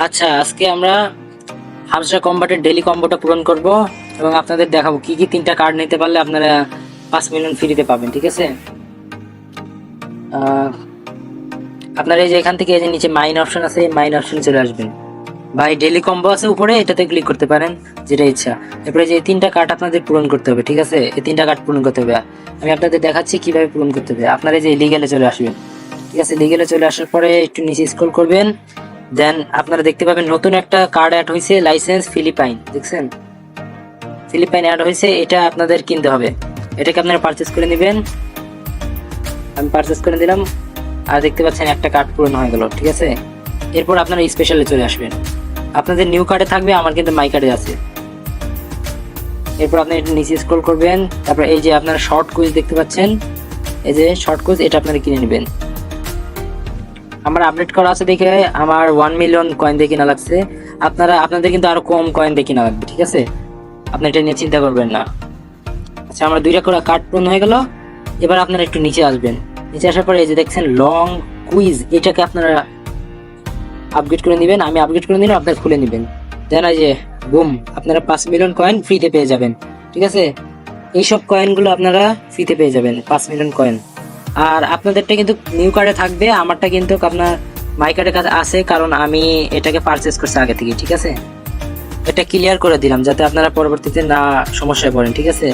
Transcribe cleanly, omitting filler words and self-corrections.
আচ্ছা, আজকে আমরা হামস্টার কম্বাটের ডেইলি কম্বোটা পূরণ করব এবং আপনাদের দেখাবো কি কি 3টা কার্ড নিতে পারলে আপনারা 5 মিলিয়ন ফ্রিতে পাবেন। ঠিক আছে, আহ, আপনারা এই যে এখান থেকে এই যে নিচে মাইন অপশন আছে, এই মাইন অপশন চলে আসবেন। ভাই ডেইলি কম্বো আছে উপরে, এটাতে ক্লিক করতে পারেন যেটা ইচ্ছা। এরপরে যে এই 3টা কার্ড আপনাদের পূরণ করতে হবে। ঠিক আছে, এই 3টা কার্ড পূরণ করতে হবে। আমি আপনাদের দেখাচ্ছি কিভাবে পূরণ করতে হবে। আপনারা এই যে লিগেলে চলে আসবেন। ঠিক আছে, লিগেলে চলে আসার পরে একটু নিচে স্ক্রল করবেন। দেন আপনারা দেখতে পাবেন নতুন একটা কার্ড অ্যাড হয়েছে, লাইসেন্স ফিলিপাইন। দেখছেন, ফিলিপাইন অ্যাড হয়েছে, এটা আপনাদের কিনতে হবে। এটাকে আপনারা পারচেস করে নেবেন। আমি পারচেস করে দিলাম, আর দেখতে পাচ্ছেন একটা কার্ড পূরণ হয়ে গেল। ঠিক আছে, এরপর আপনারা স্পেশালে চলে আসবেন। আপনাদের নিউ কার্ডে থাকবে, আমার কিন্তু মাই কার্ডে আছে। এরপর আপনি এটা নিচে স্ক্রল করবেন, তারপর এই যে আপনারা শর্ট কুইজ দেখতে পাচ্ছেন, এই যে শর্ট কুইজ, এটা আপনারা কিনে নেবেন। আমার আপডেট করা আছে দেখে আমার 1 মিলিয়ন কয়েন দিয়ে কিনা লাগছে। আপনাদের কিন্তু আরো কম কয়েন দিয়ে কিনা লাগবে। ঠিক আছে, আপনি এটা নিয়ে চিন্তা করবেন না। আচ্ছা, আমার 2টা করে কার্ড পূরণ হয়ে গেল। এবার আপনারা একটু নিচে আসবেন। নিচে আসার পরে এই যে দেখছেন লং কুইজ, এটাকে আপনারা আপগ্রেড করে নেবেন। আমি আপগ্রেড করে নিলাম, আপনারা খুলে নেবেন। দেন এই যে বুম, আপনারা 5 মিলিয়ন কয়েন ফ্রিতে পেয়ে যাবেন। ঠিক আছে, এইসব কয়েনগুলো আপনারা ফ্রিতে পেয়ে যাবেন, 5 মিলিয়ন কয়েন। আর আপনাদেরটা কিন্তু নিউ কার্ডে থাকবে, আমারটা কিন্তু আপনার মাই কার্ডের কাছে আছে, কারণ আমি এটাকে পারচেস করছি আগে থেকে। ঠিক আছে, এটা ক্লিয়ার করে দিলাম যাতে আপনারা পরবর্তীতে না সমস্যায় পড়েন। ঠিক আছে।